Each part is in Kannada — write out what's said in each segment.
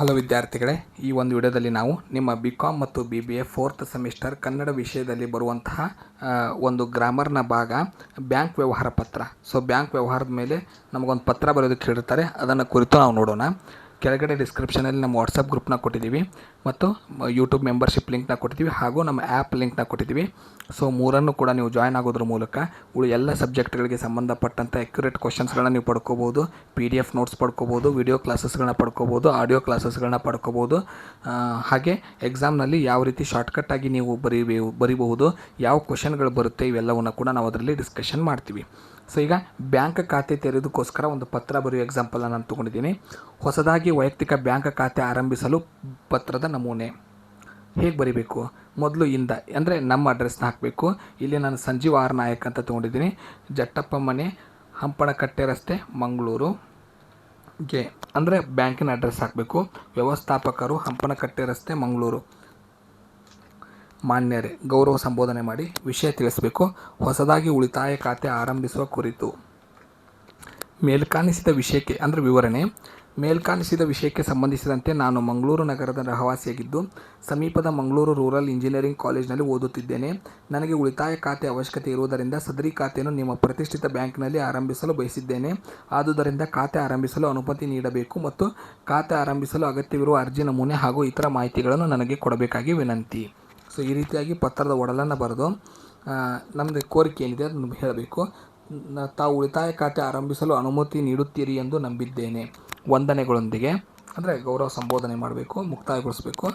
ಹಲೋ ವಿದ್ಯಾರ್ಥಿಗಳೇ, ಈ ಒಂದು ವಿಡಿಯೋದಲ್ಲಿ ನಾವು ನಿಮ್ಮ BCom ಮತ್ತು BBA 4th ಸೆಮಿಸ್ಟರ್ ಕನ್ನಡ ವಿಷಯದಲ್ಲಿ ಬರುವಂತಹ ಒಂದು ಗ್ರಾಮರ್ನ ಭಾಗ ಬ್ಯಾಂಕ್ ವ್ಯವಹಾರ ಪತ್ರ. ಬ್ಯಾಂಕ್ ವ್ಯವಹಾರದ ಮೇಲೆ ನಮಗೊಂದು ಪತ್ರ ಬರೆಯೋದಕ್ಕೆ ಹೇಳಿರ್ತಾರೆ, ಅದನ್ನು ಕುರಿತು ನಾವು ನೋಡೋಣ. ಕೆಳಗಡೆ ಡಿಸ್ಕ್ರಿಪ್ಷನಲ್ಲಿ ನಮ್ಮ ವಾಟ್ಸಪ್ ಗ್ರೂಪ್ನ ಕೊಟ್ಟಿದ್ದೀವಿ ಮತ್ತು ಯೂಟ್ಯೂಬ್ ಮೆಂಬರ್ಶಿಪ್ ಲಿಂಕ್ನ ಕೊಟ್ಟಿದ್ದೀವಿ ಹಾಗೂ ನಮ್ಮ ಆ್ಯಪ್ ಲಿಂಕ್ನ ಕೊಟ್ಟಿದ್ದೀವಿ. ಮೂರನ್ನು ಕೂಡ ನೀವು ಜಾಯ್ನ್ ಆಗೋದ್ರ ಮೂಲಕ ಎಲ್ಲ ಸಬ್ಜೆಕ್ಟ್ಗಳಿಗೆ ಸಂಬಂಧಪಟ್ಟಂಥ ಅಕ್ಯುರೇಟ್ ಕ್ವಶನ್ಸ್ಗಳನ್ನ ನೀವು ಪಡ್ಕೋಬೋದು, PDF ನೋಟ್ಸ್ ಪಡ್ಕೋಬೋದು, ವಿಡಿಯೋ ಕ್ಲಾಸಸ್ಗಳನ್ನ ಪಡ್ಕೋಬೋದು, ಆಡಿಯೋ ಕ್ಲಾಸಸ್ಗಳನ್ನ ಪಡ್ಕೋಬೋದು. ಹಾಗೆ ಎಕ್ಸಾಮ್ನಲ್ಲಿ ಯಾವ ರೀತಿ ಶಾರ್ಟ್ಕಟ್ಟಾಗಿ ನೀವು ಬರೀಬಹುದು, ಯಾವ ಕ್ವಶನ್ಗಳು ಬರುತ್ತೆ, ಇವೆಲ್ಲವನ್ನು ಕೂಡ ನಾವು ಅದರಲ್ಲಿ ಡಿಸ್ಕಷನ್ ಮಾಡ್ತೀವಿ. ಈಗ ಬ್ಯಾಂಕ್ ಖಾತೆ ತೆರೆಯೋದಕ್ಕೋಸ್ಕರ ಒಂದು ಪತ್ರ ಬರೆಯೋ ಎಕ್ಸಾಂಪಲ್ ನಾನು ತೊಗೊಂಡಿದ್ದೀನಿ. ಹೊಸದಾಗಿ ವೈಯಕ್ತಿಕ ಬ್ಯಾಂಕ್ ಖಾತೆ ಆರಂಭಿಸಲು ಪತ್ರದ ನಮೂನೆ ಹೇಗೆ ಬರೀಬೇಕು? ಮೊದಲು ಇಂದ ಅಂದರೆ ನಮ್ಮ ಅಡ್ರೆಸ್ನ ಹಾಕಬೇಕು. ಇಲ್ಲಿ ನಾನು ಸಂಜೀವ್ ಆರ್ ನಾಯಕ್ ಅಂತ ತೊಗೊಂಡಿದ್ದೀನಿ. ಜಟ್ಟಪ್ಪ ಮನೆ, ಹಂಪನಕಟ್ಟೆ ರಸ್ತೆ, ಮಂಗಳೂರು ಗೆ ಅಂದರೆ ಬ್ಯಾಂಕಿನ ಅಡ್ರೆಸ್ ಹಾಕಬೇಕು. ವ್ಯವಸ್ಥಾಪಕರು ಹಂಪನಕಟ್ಟೆ ರಸ್ತೆ, ಮಂಗಳೂರು. ಮಾನ್ಯರೇ, ಗೌರವ ಸಂಬೋಧನೆ ಮಾಡಿ ವಿಷಯ ತಿಳಿಸಬೇಕು. ಹೊಸದಾಗಿ ಉಳಿತಾಯ ಖಾತೆ ಆರಂಭಿಸುವ ಕುರಿತು ಮೇಲ್ಕಾಣಿಸಿದ ವಿಷಯಕ್ಕೆ ಅಂದರೆ ವಿವರಣೆ. ಮೇಲ್ಕಾಣಿಸಿದ ವಿಷಯಕ್ಕೆ ಸಂಬಂಧಿಸಿದಂತೆ ನಾನು ಮಂಗಳೂರು ನಗರದ ರಹವಾಸಿಯಾಗಿದ್ದು ಸಮೀಪದ ಮಂಗಳೂರು ರೂರಲ್ ಇಂಜಿನಿಯರಿಂಗ್ ಕಾಲೇಜಿನಲ್ಲಿ ಓದುತ್ತಿದ್ದೇನೆ. ನನಗೆ ಉಳಿತಾಯ ಖಾತೆ ಅವಶ್ಯಕತೆ ಇರುವುದರಿಂದ ಸದರಿ ಖಾತೆಯನ್ನು ನಿಮ್ಮ ಪ್ರತಿಷ್ಠಿತ ಬ್ಯಾಂಕಿನಲ್ಲಿ ಆರಂಭಿಸಲು ಬಯಸಿದ್ದೇನೆ. ಆದುದರಿಂದ ಖಾತೆ ಆರಂಭಿಸಲು ಅನುಮತಿ ನೀಡಬೇಕು ಮತ್ತು ಖಾತೆ ಆರಂಭಿಸಲು ಅಗತ್ಯವಿರುವ ಅರ್ಜಿ ನಮೂನೆ ಹಾಗೂ ಇತರ ಮಾಹಿತಿಗಳನ್ನು ನನಗೆ ಕೊಡಬೇಕಾಗಿ ವಿನಂತಿ. ಈ ರೀತಿಯಾಗಿ ಪತ್ರದ ಒಡಲನ್ನು ಬರೆದು ನಮ್ಮದು ಕೋರಿಕೆ ಏನಿದೆ ಅದನ್ನು ಹೇಳಬೇಕು. ತಾವು ಉಳಿತಾಯ ಖಾತೆ ಆರಂಭಿಸಲು ಅನುಮತಿ ನೀಡುತ್ತೀರಿ ಎಂದು ನಂಬಿದ್ದೇನೆ. ವಂದನೆಗಳೊಂದಿಗೆ ಅಂದರೆ ಗೌರವ ಸಂಬೋಧನೆ ಮಾಡಬೇಕು, ಮುಕ್ತಾಯಗೊಳಿಸಬೇಕು.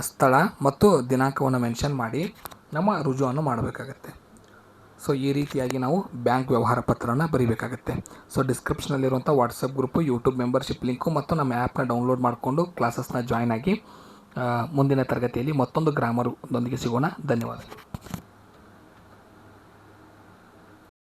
ಸ್ಥಳ ಮತ್ತು ದಿನಾಂಕವನ್ನು ಮೆನ್ಷನ್ ಮಾಡಿ ನಮ್ಮ ರುಜುವನ್ನು ಮಾಡಬೇಕಾಗತ್ತೆ. ಈ ರೀತಿಯಾಗಿ ನಾವು ಬ್ಯಾಂಕ್ ವ್ಯವಹಾರ ಪತ್ರನ ಬರೀಬೇಕಾಗತ್ತೆ. ಡಿಸ್ಕ್ರಿಪ್ಷನಲ್ಲಿರುವಂಥ WhatsApp group, YouTube membership link ಮತ್ತು ನಮ್ಮ ಆ್ಯಪ್ನ ಡೌನ್ಲೋಡ್ ಮಾಡಿಕೊಂಡು ಕ್ಲಾಸಸ್ನ ಜಾಯ್ನ್ ಆಗಿ ಮುಂದಿನ ತರಗತಿಯಲ್ಲಿ ಮತ್ತೊಂದು ಗ್ರಾಮರ್ದೊಂದಿಗೆ ಸಿಗೋಣ. ಧನ್ಯವಾದಗಳು.